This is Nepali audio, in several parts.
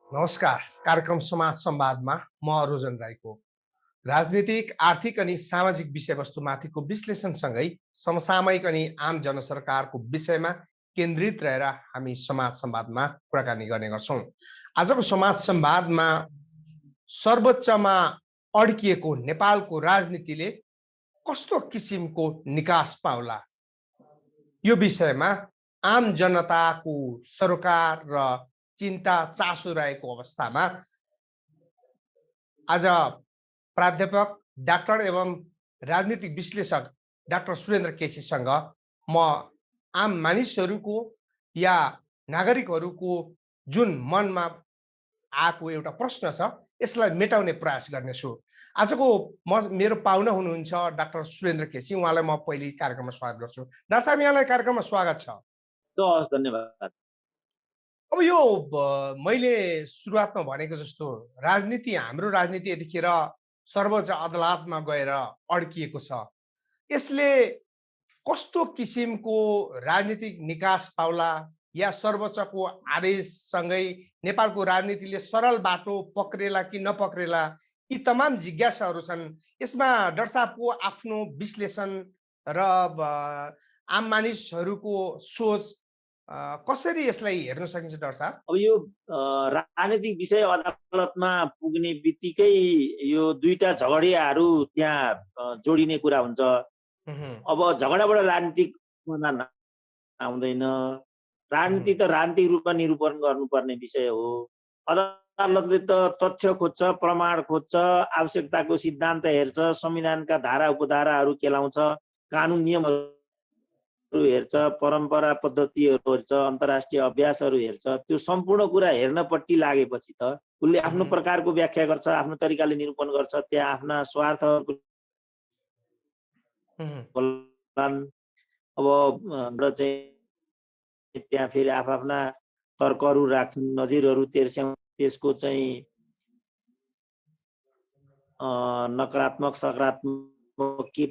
नमस्कार। कार्यक्रम समाज संवादमा म रोजन राईको राजनीतिक, आर्थिक अनि सामाजिक विषयवस्तुमाथिको विश्लेषणसँगै समसामयिक अनि आम जनसरकारको विषयमा केन्द्रित रहेर हामी समाज संवादमा कुराकानी गर्ने गर्छौँ। आजको समाज संवादमा सर्वोच्चमा अड्किएको नेपालको राजनीतिले कस्तो किसिमको निकास पाउला, यो विषयमा आम जनताको सरोकार र चिन्ता चासो रहेको अवस्थामा आज प्राध्यापक डाक्टर एवं राजनीतिक विश्लेषक डाक्टर सुरेन्द्र केसीसँग म आम मानिसहरूको या नागरिकहरूको जुन मनमा आएको एउटा प्रश्न छ यसलाई मेटाउने प्रयास गर्नेछु। आजको मेरो पाहुना हुनुहुन्छ डाक्टर सुरेन्द्र केसी, उहाँलाई म पहिले कार्यक्रममा स्वागत गर्छु। डाक्टर साहब, यहाँलाई कार्यक्रममा स्वागत छ। हस्, धन्यवाद। अब यो मैले सुरुवातमा भनेको जस्तो हाम्रो राजनीति यतिखेर सर्वोच्च अदालतमा गएर अड्किएको छ। यसले कस्तो किसिमको राजनीतिक निकास पाउला या सर्वोच्चको आदेशसँगै नेपालको राजनीतिले सरल बाटो पक्रेला कि नपक्रेला, यी तमाम जिज्ञासाहरू छन्। यसमा डाक्टर साहबको आफ्नो विश्लेषण र आम मानिसहरूको सोच कसरी यसलाई हेर्न सकिन्छ डाक्टर साहब? अब यो राजनीतिक विषय अदालतमा पुग्ने बित्तिकै यो दुईटा झगडियाहरू त्यहाँ जोडिने कुरा हुन्छ। अब झगडाबाट राजनीतिक समाधान आउँदैन। राजनीति त राजनीतिक रूपमा निरूपण गर्नुपर्ने विषय हो। अदालतले त तथ्य खोज्छ, प्रमाण खोज्छ, आवश्यकताको सिद्धान्त हेर्छ, संविधानका धारा उपधाराहरू केलाउँछ, कानुन नियमहरू हेर्छ, परम्परा पद्धतिहरू हेर्छ, अन्तर्राष्ट्रिय अभ्यासहरू हेर्छ। त्यो सम्पूर्ण कुरा हेर्नपट्टि लागेपछि त उसले आफ्नो प्रकारको व्याख्या गर्छ, आफ्नो तरिकाले निरूपण गर्छ। त्यहाँ आफ्ना स्वार्थहरूको अब चाहिँ त्यहाँ फेरि आफ्ना तर्कहरू राख्छन्, नजिरहरू तेर्स्याउँ, त्यसको चाहिँ नकारात्मक सकारात्मक के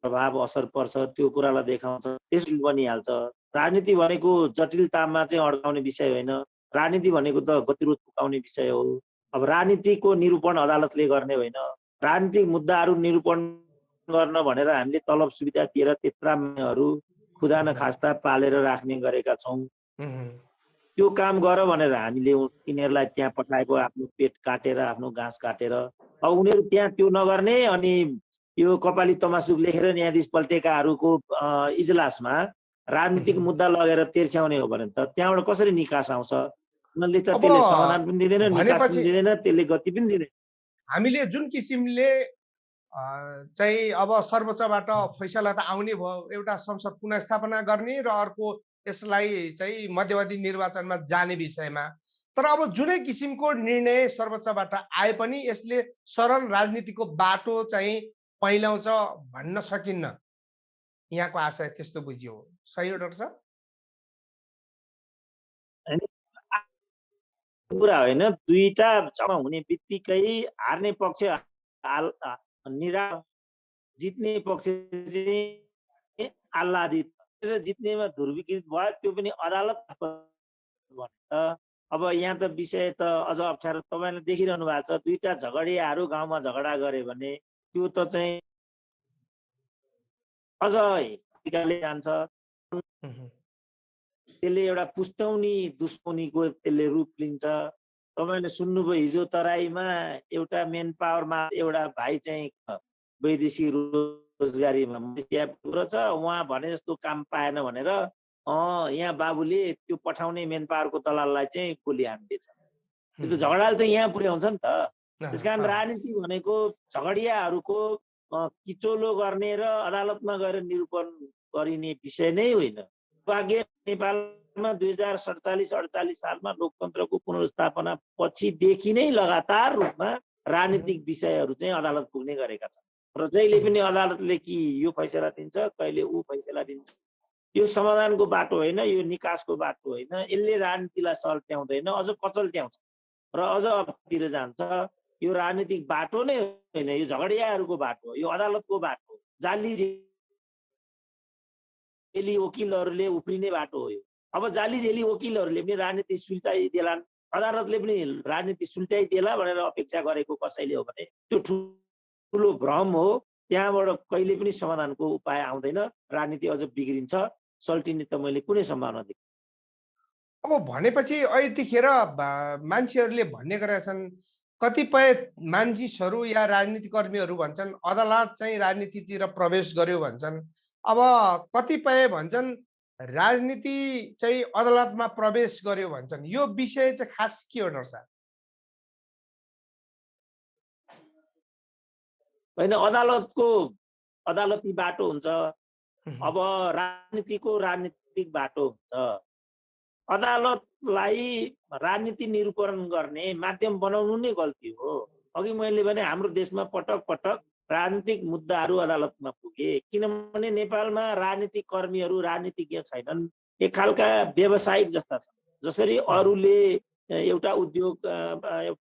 प्रभाव असर पर्छ त्यो कुरालाई देखाउँछ, त्यसले बनिहाल्छ। राजनीति भनेको जटिलतामा चाहिँ अड्काउने विषय होइन। राजनीति भनेको त गतिरोध पुर्याउने विषय हो। अब राजनीतिको निरूपण अदालतले गर्ने होइन। राजनीतिक मुद्दाहरू निरूपण गर्न भनेर हामीले तलब सुविधा दिएर त्यत्राहरू खुदा न खास्ता पालेर राख्ने गरेका छौँ। त्यो काम गर भनेर हामीले तिनीहरूलाई त्यहाँ पठाएको, आफ्नो पेट काटेर, आफ्नो घाँस काटेर। अब उनीहरू त्यहाँ त्यो नगर्ने अनि यो कपाली तमासुक लेखेर न्यायाधीश पल्टेकाहरूको इजलासमा राजनीतिक मुद्दा लगेर तेर्स्याउने हो भने त त्यहाँबाट कसरी निकास आउँछ? उनीहरूले त त्यसले समाधान पनि दिँदैन, निकास पनि दिँदैन, त्यसले गति पनि दिँदैन। हामीले जुन किसिमले चाहिँ अब सर्वोच्चबाट फैसला त आउने भयो, एउटा संसद पुनर्स्थापना गर्ने र अर्को यसलाई चाहिँ मध्यवधि निर्वाचनमा जाने विषयमा। तर अब जुनै किसिमको निर्णय सर्वोच्चबाट आए पनि यसले सरल राजनीतिको बाटो चाहिँ पहिल्याउँछ भन्न सकिन्न। यहाँको आशय त्यस्तो बुझियो, सही हो डाक्टर साहब? कुरा होइन, दुईटा जम्मा हुने बित्तिकै हार्ने पक्ष जित्ने पक्ष चाहिँ आह्लादित, जित्नेमा ध्रुवीकृत भयो, त्यो पनि अदालत। अब यहाँ त विषय त अझ अप्ठ्यारो, तपाईँले देखिरहनु भएको छ। दुईटा झगडियाहरू गाउँमा झगडा गरे भने त्यो त चाहिँ अझ जान्छ। त्यसले एउटा पुस्तौनी दुश्मनीको त्यसले रूप लिन्छ। तपाईँले सुन्नुभयो हिजो तराईमा एउटा मेन पावरमा एउटा भाइ चाहिँ वैदेशिक रोजगारीमा छ, उहाँ भने जस्तो काम पाएन भनेर यहाँ बाबुले त्यो पठाउने मेन पावरको दलाललाई चाहिँ गोली हान्दिएछ। त्यो त झगडाले त यहाँ पुर्याउँछ नि त। त्यसकारण राजनीति भनेको झगडियाहरूको किचोलो गर्ने र अदालतमा गएर निरूपण गरिने विषय नै होइन। भाग्य नेपालमा 2047-48 सालमा लोकतन्त्रको पुनर्स्थापना पछिदेखि नै लगातार रूपमा राजनीतिक विषयहरू चाहिँ अदालत पुग्ने गरेका छन् र जहिले पनि अदालतले कि यो फैसला दिन्छ, कहिले ऊ फैसला दिन्छ। यो समाधानको बाटो होइन, यो निकासको बाटो होइन। यसले राजनीतिलाई सल्ट्याउँदैन, अझ कचल्ट्याउँछ र अझ अबतिर जान्छ। यो राजनीतिक बाटो नै होइन, यो झगडियाहरूको बाटो, यो अदालतको बाटो, जाली झेली वकिलहरूले उफ्रिने बाटो हो यो। अब जाली झेली वकिलहरूले पनि राजनीति सुल्टाइदेलान्, अदालतले पनि राजनीति सुल्ट्याइदिएला भनेर अपेक्षा गरेको कसैले हो भने त्यो ठुलो भ्रम हो। त्यहाँबाट कहिले पनि समाधानको उपाय आउँदैन, राजनीति अझ बिग्रिन्छ, सल्टिने त मैले कुनै सम्भावना देख्दिनँ। अब भनेपछि यतिखेर मान्छेहरूले भन्ने गरेका छन्, कतिपय मानिसहरू या राजनीति कर्मीहरू भन्छन् अदालत चाहिँ राजनीतितिर प्रवेश गर्यो भन्छन्। अब कतिपय भन्छन् राजनीति चाहिँ अदालतमा प्रवेश गर्यो भन्छन्। यो विषय चाहिँ खास के हो डाक्टर साहब? होइन, अदालती बाटो हुन्छ, अब राजनीतिको राजनीतिक बाटो हुन्छ। अदालतलाई राजनीति निरूपण गर्ने माध्यम बनाउनु नै गल्ती हो। अघि मैले भने हाम्रो देशमा पटक पटक राजनीतिक मुद्दाहरू अदालतमा पुगे, किनभने नेपालमा राजनीतिक कर्मीहरू राजनीतिज्ञ छैनन्, एक खालका व्यवसायिक जस्ता छन्। जसरी अरूले एउटा उद्योग,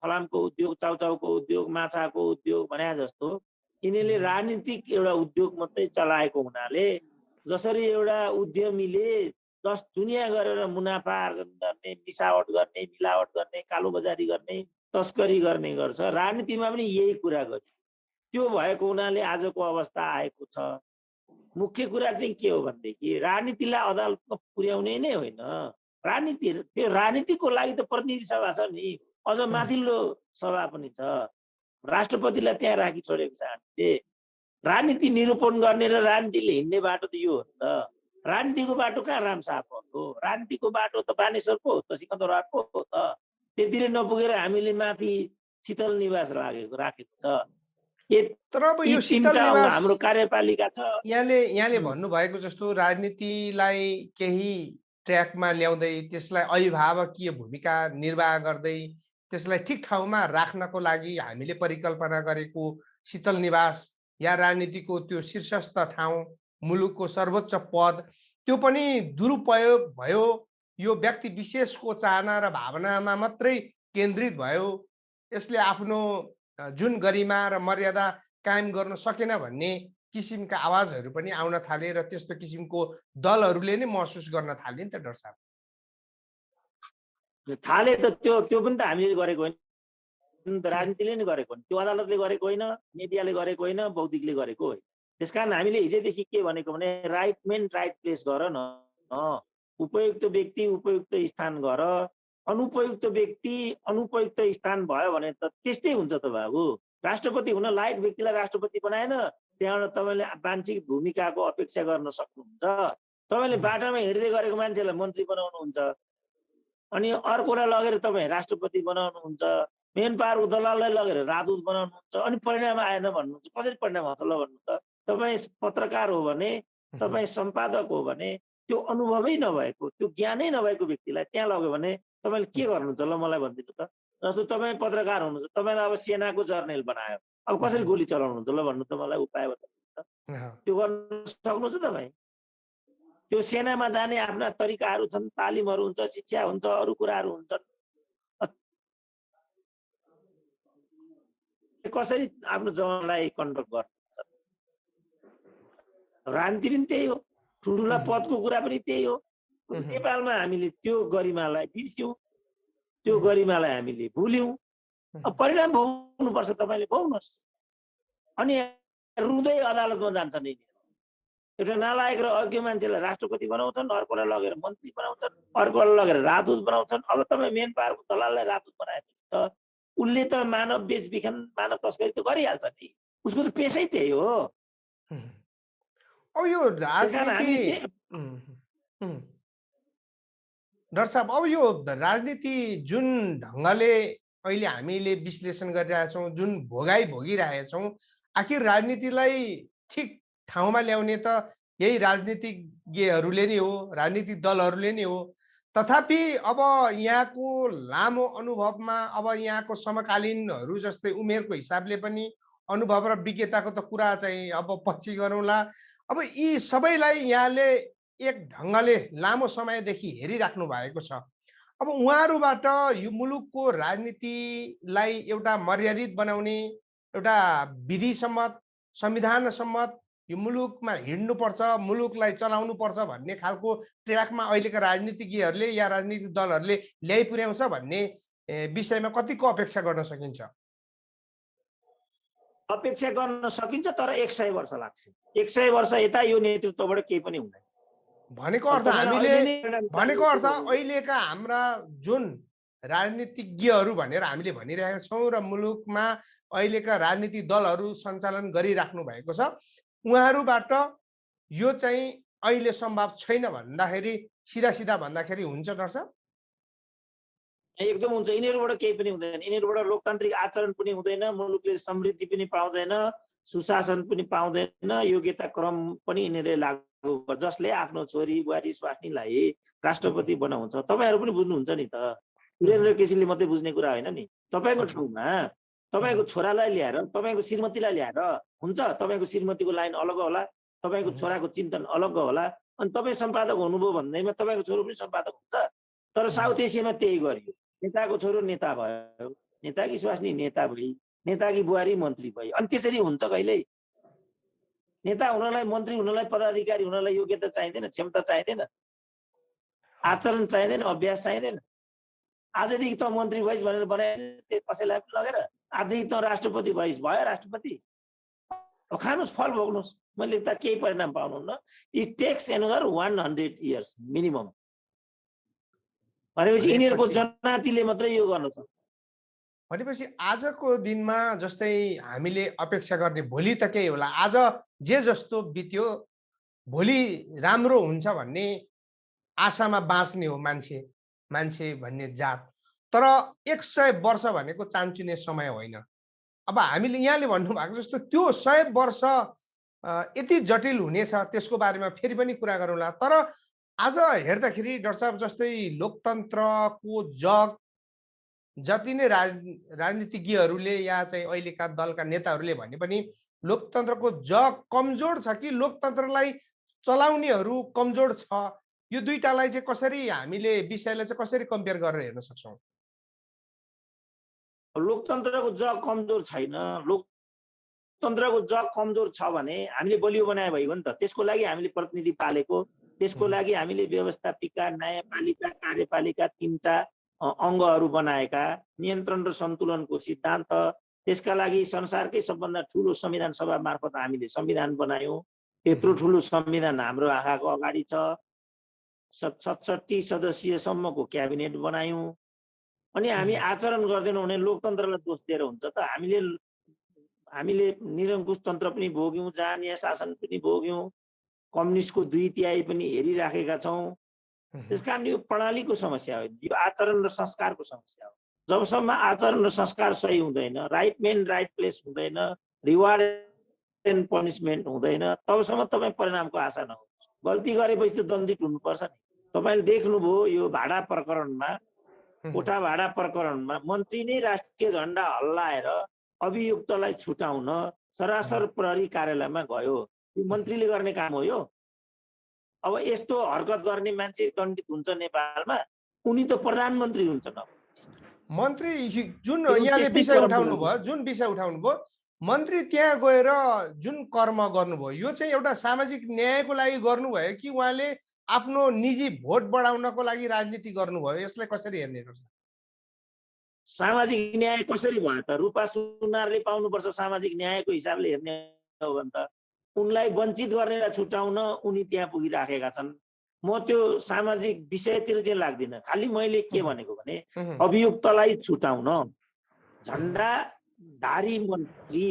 फलामको उद्योग, चाउचाउको उद्योग, माछाको उद्योग भने जस्तो यिनीहरूले राजनीतिक एउटा उद्योग मात्रै चलाएको हुनाले, जसरी एउटा उद्यमीले दस दुनियाँ गरेर मुनाफा आर्जन गर्ने, मिसावट गर्ने, मिलावट गर्ने, कालोबजारी गर्ने, तस्करी गर्ने गर्छ, राजनीतिमा पनि यही कुरा गर्छ। त्यो भएको हुनाले आजको अवस्था आएको छ। मुख्य कुरा चाहिँ के हो भनेदेखि राजनीतिलाई अदालतमा पुर्याउने नै होइन, राजनीति त्यो राजनीतिको लागि त प्रतिनिधि सभा छ नि, अझ माथिल्लो सभा पनि छ, राष्ट्रपतिलाई त्यहाँ राखी छोडेको छ हामीले। राजनीति निरूपण गर्ने र राजनीतिले हिँड्ने बाटो त यो हो नि त। राजनीतिको बाटो कहाँ रामसापको हो? राजनीतिको बाटो त बानेश्वरको हो त, सिकन्दराबादको हो त। त्यतिले नपुगेर हामीले माथि शीतल निवास राखेको छ। तर अब यो शीतल तिनवटा निवास हाम्रो कार्यपालिका छ। यहाँले भन्नुभएको जस्तो राजनीतिलाई केही ट्र्याकमा ल्याउँदै त्यसलाई अभिभावकीय भूमिका निर्वाह गर्दै त्यसलाई ठिक ठाउँमा राख्नको लागि हामीले परिकल्पना गरेको शीतल निवास या राजनीतिको त्यो शीर्षस्थ ठाउँ, मुलुकको सर्वोच्च पद, त्यो पनि दुरुपयोग भयो। यो व्यक्ति विशेषको चाहना र भावनामा मात्रै केन्द्रित भयो। यसले आफ्नो जुन गरिमा र मर्यादा कायम गर्न सकेन भन्ने किसिमका आवाजहरू पनि आउन थाले र त्यस्तो किसिमको दलहरूले नै महसुस गर्न थाले नि त डाक्टर साहब। थाले त त्यो पनि त हामीले गरेको होइन, राजनीतिले नै गरेको होइन, त्यो अदालतले गरेको होइन, मिडियाले गरेको होइन, बौद्धिकले गरेको होइन। त्यसकारण हामीले हिजोदेखि के भनेको भने राइट मेन राइट प्लेस गर न, उपयुक्त व्यक्ति उपयुक्त स्थान गर, अनुपयुक्त व्यक्ति अनुपयुक्त स्थान भयो भने त त्यस्तै हुन्छ त बाबु। राष्ट्रपति हुन लायक व्यक्तिलाई राष्ट्रपति बनाएन, त्यहाँबाट तपाईँले वाञ्छित भूमिकाको अपेक्षा गर्न सक्नुहुन्छ। तपाईँले बाटामा हिँड्दै गरेको मान्छेलाई मन्त्री बनाउनुहुन्छ, अनि अर्कोलाई लगेर तपाईँ राष्ट्रपति बनाउनुहुन्छ, मेन पावरको दलाललाई लगेर राजदूत बनाउनुहुन्छ, अनि परिणाम आएन भन्नुहुन्छ। कसरी परिणाम आउँछ ल भन्नु त? तपाईँ पत्रकार हो भने, तपाईँ सम्पादक हो भने, त्यो अनुभवै नभएको, त्यो ज्ञानै नभएको व्यक्तिलाई त्यहाँ लग्यो भने तपाईँले के गर्नुहुन्छ ल मलाई भनिदिनु त। जस्तो तपाईँ पत्रकार हुनुहुन्छ, तपाईँलाई अब सेनाको जर्नेल बनायो, अब कसरी गोली चलाउनुहुन्छ ल भन्नु त मलाई, उपाय बताउनु त। त्यो गर्न सक्नुहुन्छ तपाईँ? त्यो सेनामा जाने आफ्ना तरिकाहरू छन्, तालिमहरू हुन्छ, शिक्षा हुन्छ, अरू कुराहरू हुन्छन्। कसरी आफ्नो जवानलाई कन्ट्रोल गर्नुहुन्छ? राजनीति पनि त्यही हो, ठुल्ठुला पदको कुरा पनि त्यही हो। नेपालमा हामीले त्यो गरिमालाई बिर्स्यौँ, त्यो गरिमालाई हामीले भुल्यौँ। अब परिणाम भोग्नुपर्छ, तपाईँले भोग्नुहोस्। अनि रुँदै अदालतमा जान्छन् यिनीहरू। एउटा नालायक र अज्ञ मान्छेलाई राष्ट्रपति बनाउँछन्, अर्कोलाई लगेर मन्त्री बनाउँछन्, अर्कोलाई लगेर राजदूत बनाउँछन्। अब तपाईँ मेन पावरको दलाललाई राजदूत बनाएपछि त उसले त मानव बेचबिखन, मानव तस्करी त गरिहाल्छ नि, उसको त पेसै त्यही हो। अब यो राजनीति डाक्टर साहब, अब यो राजनीति जुन ढङ्गले अहिले हामीले विश्लेषण गरिरहेछौँ, जुन भोगाइ भोगिरहेछौँ, आखिर राजनीतिलाई ठिक ठाउँमा ल्याउने त यही राजनीतिज्ञहरूले नै हो, राजनीतिक दलहरूले नै हो। तथापि अब यहाँको लामो अनुभवमा, अब यहाँको समकालीनहरू जस्तै उमेरको हिसाबले पनि अनुभव र विज्ञताको त कुरा चाहिँ अब पछि गरौँला। अब यी सबैलाई यहाँले एक ढङ्गले लामो समयदेखि हेरिराख्नु भएको छ। अब उहाँहरूबाट यो मुलुकको राजनीतिलाई एउटा मर्यादित बनाउने, एउटा विधि सम्मत, संविधान सम्मत यो मुलुकमा हिँड्नुपर्छ, मुलुकलाई चलाउनुपर्छ भन्ने खालको ट्र्याकमा अहिलेका राजनीतिज्ञहरूले या राजनीतिक दलहरूले ल्याइपुर्याउँछ भन्ने विषयमा कतिको अपेक्षा गर्न सकिन्छ? अपेक्षा गर्न सकिन्छ, तर 100 वर्ष लाग्छ। 100 वर्ष यता यो नेतृत्वबाट केही पनि हुँदैन। भनेको अब अर्थ तपाईँलाई हामीले अहिले नै परिणाम भनेको चाहिएको अर्थ छ भने अहिलेका हाम्रा जुन राजनीतिज्ञहरू भनेर हामीले भनिरहेका छौँ र मुलुकमा अहिलेका राजनीतिक दलहरू सञ्चालन गरिराख्नु भएको छ, उहाँहरूबाट यो चाहिँ अहिले सम्भव छैन भन्दाखेरि सिधा सिधा भन्दाखेरि हुन्छ दर्शक? एकदम हुन्छ। यिनीहरूबाट केही पनि हुँदैन। यिनीहरूबाट लोकतान्त्रिक आचरण पनि हुँदैन, मुलुकले समृद्धि पनि पाउँदैन, सुशासन पनि पाउँदैन, योग्यता क्रम पनि यिनीहरूले लागू गर्छ, जसले आफ्नो छोरी बुहारी स्वास्नीलाई राष्ट्रपति बनाउँछ। तपाईँहरू पनि बुझ्नुहुन्छ नि त, वीरेन्द्र केसीले मात्रै बुझ्ने कुरा होइन नि। तपाईँको ठाउँमा तपाईँको छोरालाई ल्याएर, तपाईँको श्रीमतीलाई ल्याएर हुन्छ, तपाईँको श्रीमतीको लाइन अलग होला, तपाईँको छोराको चिन्तन अलग होला, अनि तपाईँ सम्पादक हुनुभयो भन्दैमा तपाईँको छोरो पनि सम्पादक हुन्छ। तर साउथ एसियामा त्यही गरियो। नेताको छोरो नेता भयो, नेताकी स्वास्नी नेता भई, नेताकी बुहारी मन्त्री भई, अनि त्यसरी हुन्छ कहिल्यै? नेता हुनलाई, मन्त्री हुनलाई, पदाधिकारी हुनलाई योग्यता चाहिँदैन, क्षमता चाहिँदैन, आचरण चाहिँदैन, अभ्यास चाहिँदैन। आजदेखि त मन्त्री भइस भनेर बनाए कसैलाई पनि लगेर, आजदेखि त राष्ट्रपति भइस, भयो राष्ट्रपति। अब खानुहोस्, फल भोग्नुहोस्, मैले त केही परिणाम पाउनुहुन्न। It takes another 100 years minimum. भनेपछि यिनीहरूको जनजातिले मात्रै यो गर्न सक्छ। भनेपछि आजको दिनमा जस्तै हामीले अपेक्षा गर्ने भोलि त केही होला, आज जे जस्तो बित्यो भोलि राम्रो हुन्छ भन्ने आशामा बाँच्ने हो मान्छे मान्छे भन्ने जात। तर 100 वर्ष भनेको चान्चुने समय होइन। अब हामीले यहाँले भन्नुभएको जस्तो त्यो 100 वर्ष यति जटिल हुनेछ, त्यसको बारेमा फेरि पनि कुरा गरौँला। तर आज हेर्दाखेरि डाक्टर साहब, जस्तै लोकतन्त्रको जग जति नै राजनीतिज्ञहरूले या चाहिँ अहिलेका दलका नेताहरूले भने पनि लोकतन्त्रको जग कमजोर छ कि लोकतन्त्रलाई चलाउनेहरू कमजोर छ, यो दुईटालाई चाहिँ कसरी हामीले विषयलाई चाहिँ कसरी कम्पेयर गरेर हेर्न सक्छौँ? लोकतन्त्रको जग कमजोर छैन। लोकतन्त्रको जग कमजोर छ भने हामीले बलियो बनाए भयो नि त। त्यसको लागि हामीले प्रतिनिधि पालेको, त्यसको लागि हामीले व्यवस्थापिका, न्यायपालिका, कार्यपालिका तीनटा अङ्गहरू बनाएका, नियन्त्रण र सन्तुलनको सिद्धान्त, त्यसका लागि संसारकै सबभन्दा ठुलो संविधान सभा मार्फत हामीले संविधान बनायौँ। त्यत्रो ठुलो संविधान हाम्रो आँखाको अगाडि छ। 67 सदस्यसम्मको क्याबिनेट बनायौँ। अनि हामी आचरण गर्दैनौँ भने लोकतन्त्रलाई दोष दिएर हुन्छ त? हामीले निरङ्कुश तन्त्र पनि भोग्यौँ, जानीय शासन पनि भोग्यौँ, कम्युनिस्टको 2/3 पनि हेरिराखेका छौँ। त्यसकारण यो प्रणालीको समस्या हो, यो आचरण र संस्कारको समस्या हो। जबसम्म आचरण र संस्कार सही हुँदैन, राइट मेन राइट प्लेस हुँदैन, रिवार्ड एन्ड पनिसमेन्ट हुँदैन, तबसम्म तपाईँ परिणामको आशा नहुनुहोस्। गल्ती गरेपछि त दण्डित हुनुपर्छ नि। तपाईँले देख्नुभयो यो भाडा प्रकरणमा, कोठा भाडा प्रकरणमा मन्त्री नै राष्ट्रिय झण्डा हल्लाएर अभियुक्तलाई छुटाउन सरासर प्रहरी कार्यालयमा गयो। यो मन्त्रीले गर्ने काम हो यो? अब यस्तो हरकत गर्ने मान्छे दण्डित हुन्छ नेपालमा, उनी त प्रधानमन्त्री हुन्छन्। मन्त्री जुन यहाँले विषय उठाउनु भयो, मन्त्री त्यहाँ गएर जुन कर्म गर्नुभयो, यो चाहिँ एउटा सामाजिक न्यायको लागि गर्नुभयो कि उहाँले आफ्नो निजी भोट बढाउनको लागि राजनीति गर्नुभयो? यसलाई कसरी हेर्ने गर्छ? सामाजिक न्याय कसरी भयो त? रूपा सुनारले पाउनुपर्छ सामाजिक न्यायको हिसाबले हेर्ने हो भने त उनलाई वञ्चित गर्नेलाई छुटाउन उनी त्यहाँ पुगिराखेका छन्। म त्यो सामाजिक विषयतिर चाहिँ लाग्दिनँ। खालि मैले के भनेको भने अभियुक्तलाई छुटाउन झण्डाधारी मन्त्री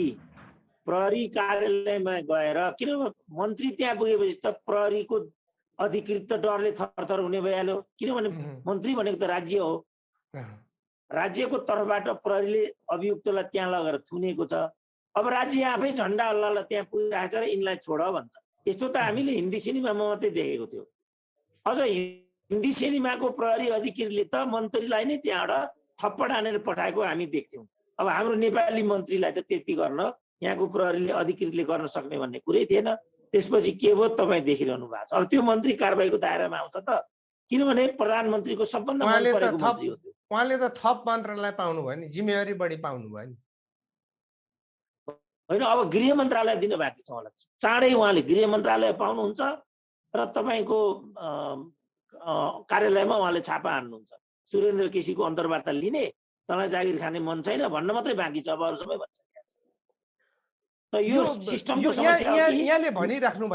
प्रहरी कार्यालयमा गएर, किनभने मन्त्री त्यहाँ पुगेपछि त प्रहरीको अधिकृत डरले थरथर हुने भइहाल्यो। किनभने मन्त्री भनेको त राज्य हो, राज्यको तर्फबाट प्रहरीले अभियुक्तलाई त्यहाँ लगेर थुनेको छ। अब राज्य आफै झण्डा हल्लालाई त्यहाँ पुगिरहेको छ र यिनलाई छोड भन्छ। यस्तो त हामीले हिन्दी सिनेमामा मात्रै देखेको थियो। अझ हिन्दी सिनेमाको प्रहरी अधिकारीले त मन्त्रीलाई नै त्यहाँबाट थप्पड हानेर पठाएको हामी देख्थ्यौँ। अब हाम्रो नेपाली मन्त्रीलाई त त्यति गर्न यहाँको प्रहरीले अधिकृतले गर्न सक्ने भन्ने कुरै थिएन। त्यसपछि के भयो तपाईँ देखिरहनु भएको छ। अब त्यो मन्त्री कारबाहीको दायरामा आउँछ त? किनभने प्रधानमन्त्रीको सबभन्दा मन परेको मन्त्री हो त्यो। उहाँले त थप मन्त्रालय पाउनुभयो नि, जिम्मेवारी बढी पाउनुभयो नि। होइन, अब गृह मन्त्रालय दिनु बाँकी छ होला। चाँडै उहाँले गृह मन्त्रालय पाउनुहुन्छ र तपाईँको कार्यालयमा उहाँले छापा हान्नुहुन्छ। सुरेन्द्र केसीको अन्तर्वार्ता लिने तँलाई जागिर खाने मन छैन भन्न मात्रै बाँकी छ, अब अरू सबै भन्छ। त यो यो सिस्टमको समस्या हो कि यहाँले भनिराख्नु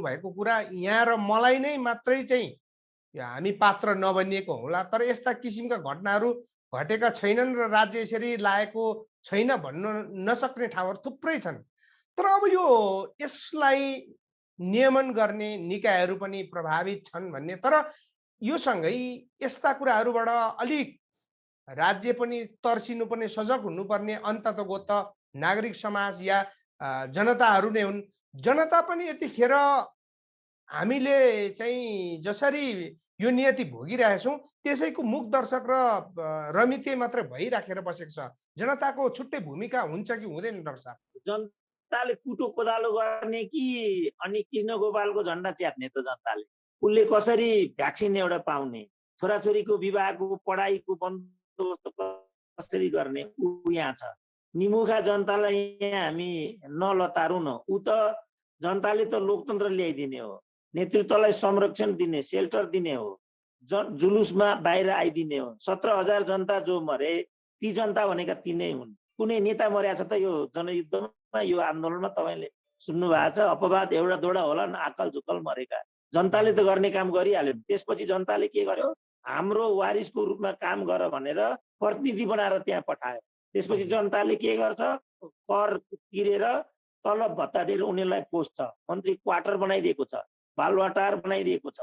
भएको कुरा यहाँ र मलाई नै मात्रै चाहिँ हामी पात्र नबनिएको होला, तर यस्ता किसिमका घटनाहरू घटेका छैनन् र राज्य यसरी लागेको छैन भन्न नसक्ने ठाउँहरू थुप्रै छन्। तर अब यसलाई नियमन गर्ने निकायहरू पनि प्रभावित छन् भन्ने, तर यो सँगै यस्ता कुराहरूबाट अलिक राज्य पनि तर्सिनुपर्ने, सजग हुनुपर्ने, अन्ततगोत नागरिक समाज या जनताहरू नै हुन्। जनता पनि यतिखेर हामीले चाहिँ जसरी यो नियति भोगिरहेका छौँ त्यसैको मुख दर्शक र रमिते मात्रै भइराखेर बसेको छ। जनताको छुट्टै भूमिका हुन्छ कि हुँदैन डाक्टर साहब? जनताले कुटो कोदालो गर्ने कि अनि कृष्ण गोपालको झन्डा च्यात्ने त जनताले? उसले कसरी भ्याक्सिन एउटा पाउने, छोराछोरीको विवाहको पढाइको बन्दोबस्त कसरी गर्ने, ऊ यहाँ छ। निमुखा जनतालाई यहाँ हामी नलतारौँ न। ऊ त जनताले त लोकतन्त्र ल्याइदिने हो, नेतृत्वलाई संरक्षण दिने, सेल्टर दिने हो, जुलुसमा बाहिर आइदिने हो। 17,000 जनता जो मरे ती जनता भनेका ती नै हुन्। कुनै नेता मर्या छ त यो जनयुद्धमा, यो आन्दोलनमा? तपाईँले सुन्नु भएको छ? अपवाद एउटा दोडा होला आकल झुकल मरेका। जनताले त गर्ने काम गरिहाल्यो। त्यसपछि जनताले के गर्यो? हाम्रो वारिसको रूपमा काम गर भनेर प्रतिनिधि बनाएर त्यहाँ पठायो। त्यसपछि जनताले के गर्छ? कर तिरेर तलब भत्ता दिएर उनीहरूलाई पोस्छ। मन्त्री क्वार्टर बनाइदिएको छ, बालुवाटार बनाइदिएको छ,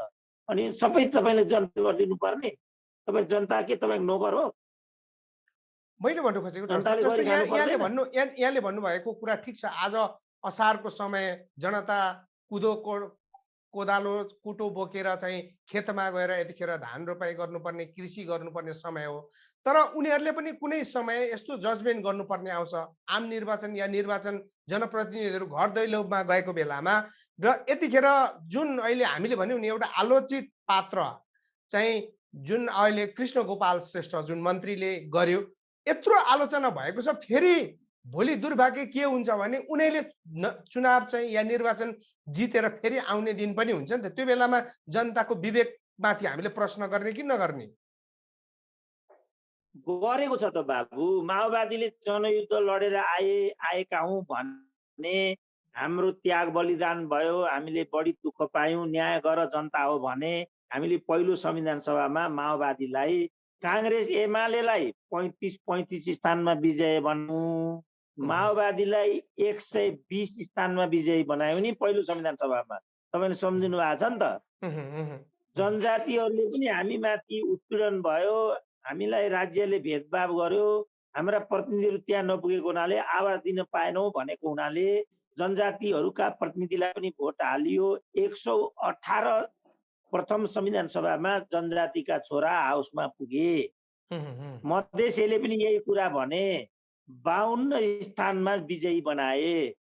अनि सबै तपाईँले जनता गरिदिनु पर्ने? तपाईँ जनता के तपाईँ नोकर हो? मैले भन्नु खोजेको यहाँले भन्नुभएको कुरा ठिक छ। आज असारको समय जनता कोदालो कुटो बोकेर चाहिँ खेतमा गएर यतिखेर धान रोपाइ गर्नुपर्ने, कृषि गर्नुपर्ने समय हो। तर उनीहरूले पनि कुनै समय यस्तो जजमेन्ट गर्नुपर्ने आउँछ। आम निर्वाचन या निर्वाचन जनप्रतिनिधिहरू घर दैलोमा गएको बेलामा र यतिखेर जुन अहिले हामीले भन्यौँ नि एउटा आलोचित पात्र चाहिँ जुन अहिले कृष्ण गोपाल श्रेष्ठ जुन मन्त्रीले गर्यो, यत्रो आलोचना भएको छ। फेरि भोलि दुर्भाग्य के हुन्छ भने उनीहरूले चुनाव चाहिँ या निर्वाचन जितेर फेरि आउने दिन पनि हुन्छ नि त। त्यो बेलामा जनताको विवेकमाथि हामीले प्रश्न गर्ने कि नगर्ने? गरेको छ त बाबु। माओवादीले जनयुद्ध लडेर आएका हौँ भन्ने, हाम्रो त्याग बलिदान भयो, हामीले बढी दुःख पायौँ, न्याय गर जनता हो भने हामीले पहिलो संविधान सभामा माओवादीलाई, काङ्ग्रेस एमालेलाई 35 स्थानमा विजय बनाऊ, माओवादीलाई 120 स्थानमा विजयी बनायो नि पहिलो संविधान सभामा। तपाईँले सम्झिनु भएको छ नि त। जनजातिहरूले पनि हामी माथि उत्पीडन भयो, हामीलाई राज्यले भेदभाव गर्यो, हाम्रा प्रतिनिधिहरू त्यहाँ नपुगेको हुनाले, आवाज दिन पाएनौँ भनेको हुनाले जनजातिहरूका प्रतिनिधिलाई पनि भोट हालियो। 118 प्रथम संविधान सभामा जनजातिका छोरा हाउसमा पुगे। मधेसीले पनि यही कुरा भने, 52 स्थानमा विजयी बनाए।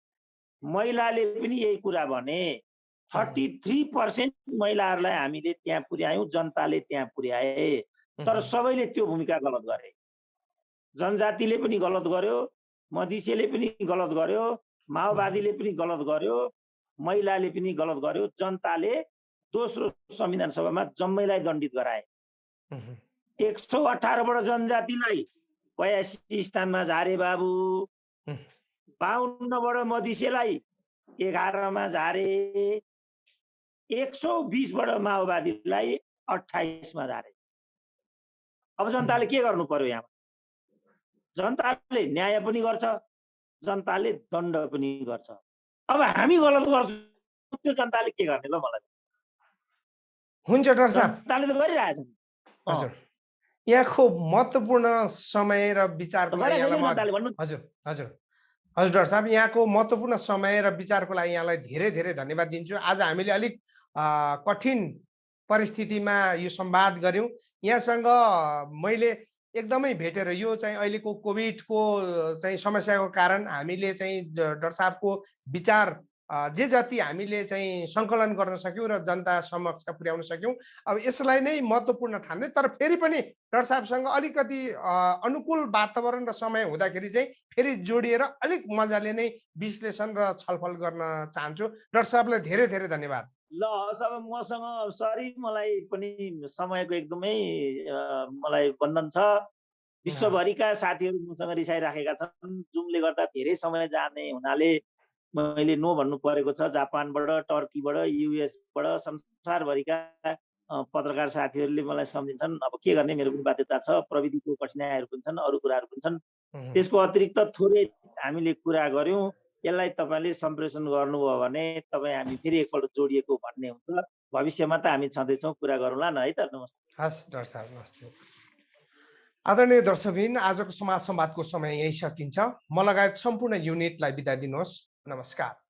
महिलाले पनि यही कुरा भने, 33% महिलाहरूलाई हामीले त्यहाँ पुर्यायौँ, जनताले त्यहाँ पुर्याए। तर सबैले त्यो भूमिका गलत गरे। जनजातिले पनि गलत गर्यो, मधेसीले पनि गलत गर्यो, माओवादीले पनि गलत गर्यो, महिलाले पनि गलत गर्यो। जनताले दोस्रो संविधान सभामा जम्मैलाई दण्डित गराए। 118 बाट जनजातिलाई 82 स्थानमा झारे बाबु, 52 बाट मधेसीलाई 11 मा झारे, 120 बाट माओवादीलाई 28 मा झारे। अब जनताले के गर्नु पर्यो? यहाँ जनताले न्याय पनि गर्छ, जनताले दण्ड पनि गर्छ। अब हामी गलत गर्छौँ, त्यो जनताले के गर्ने ल? मलाई हुन्छ डाक्टर साहब, जनताले त गरिरहेछ। हजुर, यहाँको महत्त्वपूर्ण समय र विचारको लागि हजुर डाक्टर साहब, यहाँको महत्त्वपूर्ण समय र विचारको लागि यहाँलाई धेरै धेरै धन्यवाद दिन्छु। आज हामीले अलिक कठिन परिस्थितिमा यो संवाद गऱ्यौँ। यहाँसँग मैले एकदमै भेटेर यो चाहिँ अहिलेको कोभिडको चाहिँ समस्याको कारण हामीले चाहिँ डाक्टर साहबको विचार जे जति हामीले चाहिँ सङ्कलन गर्न सक्यौँ र जनता समक्ष पुर्याउन सक्यौँ, अब यसलाई नै महत्त्वपूर्ण ठान्दै, तर फेरि पनि डाक्टर साहबसँग अलिकति अनुकूल वातावरण र समय हुँदाखेरि चाहिँ फेरि जोडिएर अलिक मजाले नै विश्लेषण र छलफल गर्न चाहन्छु। डाक्टर साहबलाई धेरै धेरै धन्यवाद। ल, सब मसँग सरी, मलाई पनि समयको एकदमै मलाई बन्धन छ। विश्वभरिका साथीहरू मसँग रिसाइराखेका छन्। जुमले गर्दा धेरै समय जाने हुनाले मैले नो भन्नु परेको छ। जापानबाट, टर्कीबाट, युएसबाट, संसारभरिका पत्रकार साथीहरूले मलाई सम्झिन्छन्। अब के गर्ने, मेरो पनि बाध्यता छ। प्रविधिको कठिनाइहरू पनि छन्, अरू कुराहरू पनि छन्। त्यसको अतिरिक्त थोरै हामीले कुरा गऱ्यौँ। यसलाई तपाईँले सम्प्रेषण गर्नुभयो भने हामी फेरि एकपल्ट जोडिएको भन्ने हुन्छ। भविष्यमा त हामी छँदैछौँ, कुरा गरौँला न है त। नमस्ते। हस् डाक्टर साहब, नमस्ते। आदरणीय दर्शकबिन, आजको समाज संवादको समय यही सकिन्छ। म लगायत सम्पूर्ण युनिटलाई बिदा दिनुहोस्। नमस्कार।